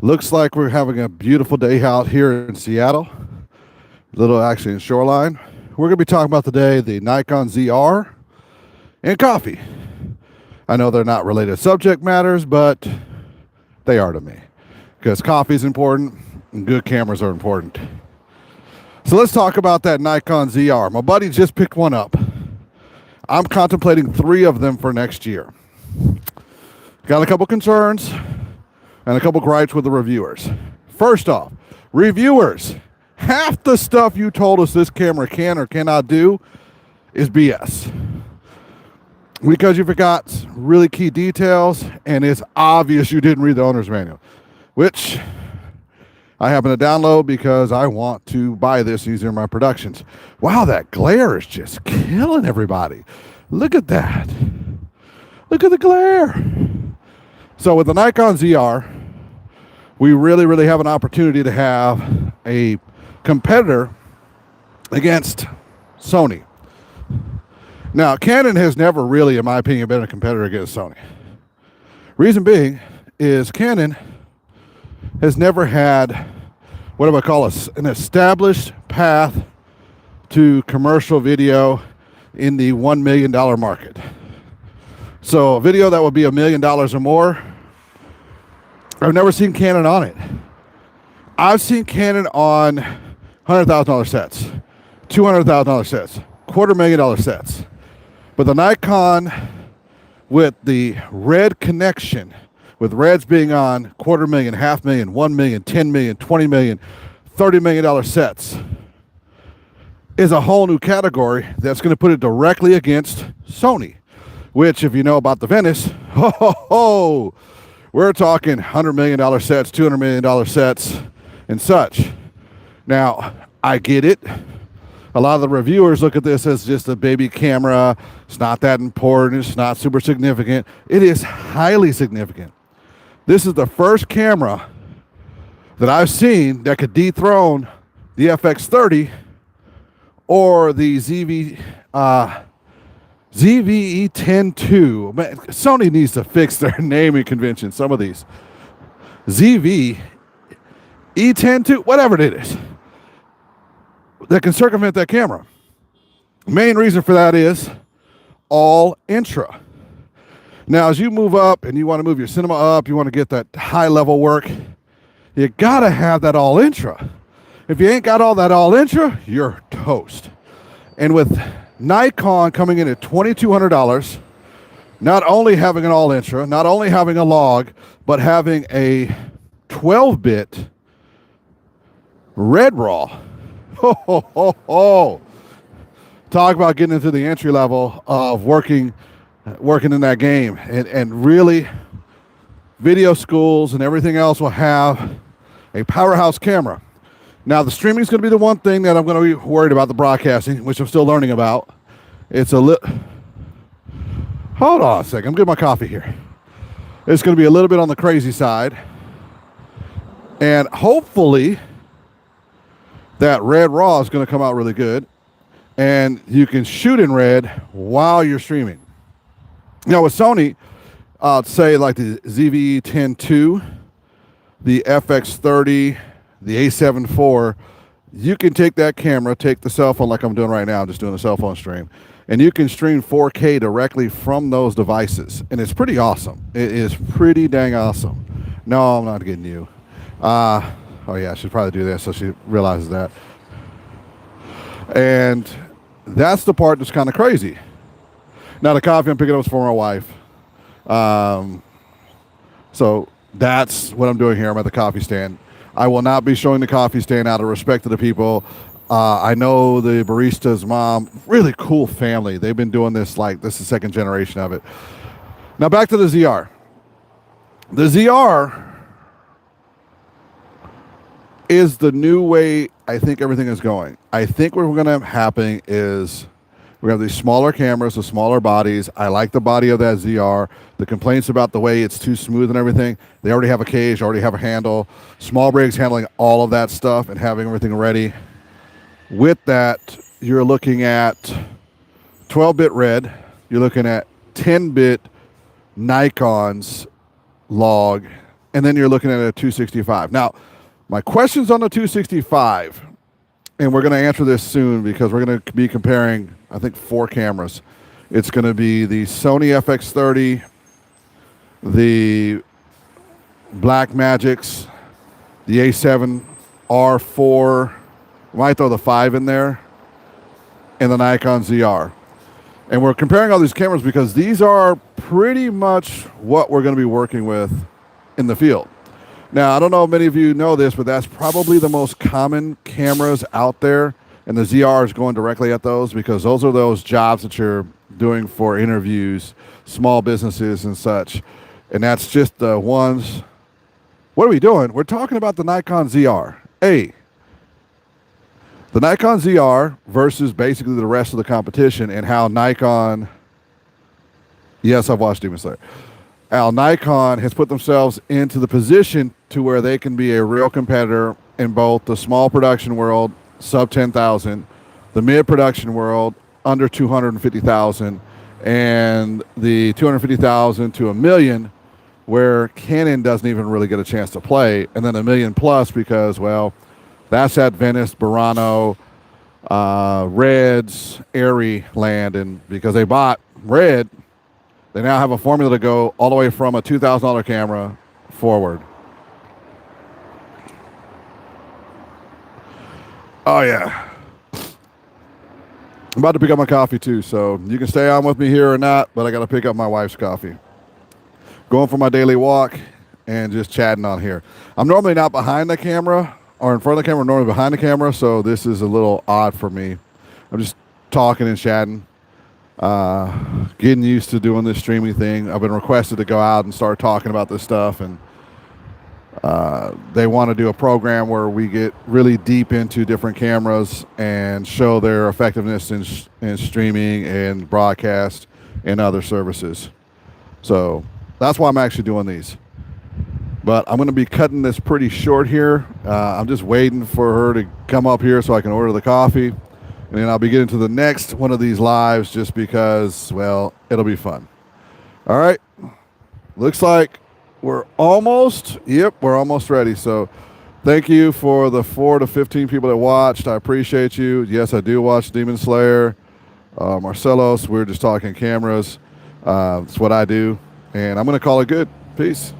Looks like we're having a beautiful day out here in Seattle. A little actually in Shoreline. We're going to be talking about today the Nikon ZR and Coffee. I know they're not related subject matters, but they are to me. Because coffee is important and good cameras are important. So let's talk about that Nikon ZR. My buddy just picked one up. I'm contemplating 3 of them for next year. Got a couple concerns and a couple gripes with the reviewers. First off, reviewers, half the stuff you told us this camera can or cannot do is BS. Because you forgot really key details and it's obvious you didn't read the owner's manual, which I happen to download because I want to buy this using my productions. Wow, that glare is just killing everybody. Look at that. Look at the glare. So with the Nikon ZR, we really have an opportunity to have a competitor against Sony. Now, Canon has never really, in my opinion, been a competitor against Sony. Reason being is Canon has never had what do I call an established path to commercial video in the $1 million market. So a video that would be $1 million or more, I've never seen Canon on it. I've seen Canon on $100,000 sets, $200,000 sets, $250,000 sets. But the Nikon with the red connection, with reds being on $250,000, $500,000, $1 million, $10 million, $20 million, $30 million sets, is a whole new category that's going to put it directly against Sony, which, if you know about the Venice, we're talking $100 million sets, $200 million sets, and such. Now, I get it. A lot of the reviewers look at this as just a baby camera. It's not that important. It's not super significant. It is highly significant. This is the first camera that I've seen that could dethrone the FX30 or the ZVE10-2. Man, Sony needs to fix their naming convention, some of these. ZVE10-2, whatever it is, that can circumvent that camera. Main reason for that is all intra. Now, as you move up and you want to move your cinema up, you want to get that high level work, you got to have that all intra. If you ain't got all that all intra, you're toast. And with Nikon coming in at $2,200, not only having an all intra, not only having a log, but having a 12-bit red raw. Talk about getting into the entry level of working in that game. And really, video schools and everything else will have a powerhouse camera. Now, the streaming is going to be the one thing that I'm going to be worried about, the broadcasting, which I'm still learning about. It's hold on a second. I'm getting my coffee here. It's going to be a little bit on the crazy side. And hopefully that red raw is going to come out really good, and you can shoot in red while you're streaming. Now with Sony, say like the ZVE10-2, the FX30, the A7 IV, you can take that camera, take the cell phone like I'm doing right now, I'm just doing a cell phone stream, and you can stream 4K directly from those devices, and it's pretty awesome. It is pretty dang awesome. No, I'm not getting you. Oh yeah, I should probably do that so she realizes that. And that's the part that's kind of crazy. Now the coffee I'm picking up is for my wife. So that's what I'm doing here. I'm at the coffee stand. I will not be showing the coffee stand out of respect to the people. I know the barista's mom, really cool family. They've been doing this like this is the second generation of it. Now back to the ZR. The ZR is the new way I think everything is going. I think what we're going to have happening is we have these smaller cameras with smaller bodies. I like the body of that ZR. The complaints about the way it's too smooth and everything, they already have a cage, already have a handle. Small Briggs handling all of that stuff and having everything ready. With that, you're looking at 12-bit red. You're looking at 10-bit Nikon's log and then you're looking at a 265. Now, my questions on the 265, and we're going to answer this soon because we're going to be comparing, I think, 4 cameras. It's going to be the Sony FX30, the Blackmagics, the A7 R4, might throw the 5 in there, and the Nikon ZR. And we're comparing all these cameras because these are pretty much what we're going to be working with in the field. Now, I don't know if many of you know this, but that's probably the most common cameras out there, and the ZR is going directly at those because those are those jobs that you're doing for interviews, small businesses and such. And that's just the ones. What are we doing? We're talking about the Nikon ZR. The Nikon ZR versus basically the rest of the competition, and how Nikon, yes, I've watched Demon Slayer, how Nikon has put themselves into the position to where they can be a real competitor in both the small production world, sub 10,000, the mid production world, under 250,000, and the 250,000 to $1 million, where Canon doesn't even really get a chance to play, and then $1 million plus because, well, that's at Venice, Burano, Red's, Airy land, and because they bought Red, they now have a formula to go all the way from a $2,000 camera forward. Oh, yeah. I'm about to pick up my coffee, too, so you can stay on with me here or not, but I got to pick up my wife's coffee. Going for my daily walk and just chatting on here. I'm normally not behind the camera or in front of the camera, normally behind the camera, so this is a little odd for me. I'm just talking and chatting. Getting used to doing this streaming thing. I've been requested to go out and start talking about this stuff, and they want to do a program where we get really deep into different cameras and show their effectiveness in streaming and broadcast and other services. So that's why I'm actually doing these. But I'm going to be cutting this pretty short here. I'm just waiting for her to come up here so I can order the coffee. And then I'll be getting to the next one of these lives just because, well, it'll be fun. All right. Looks like we're almost ready. So thank you for the 4 to 15 people that watched. I appreciate you. Yes, I do watch Demon Slayer. Marcelos, we're just talking cameras. It's what I do. And I'm going to call it good. Peace.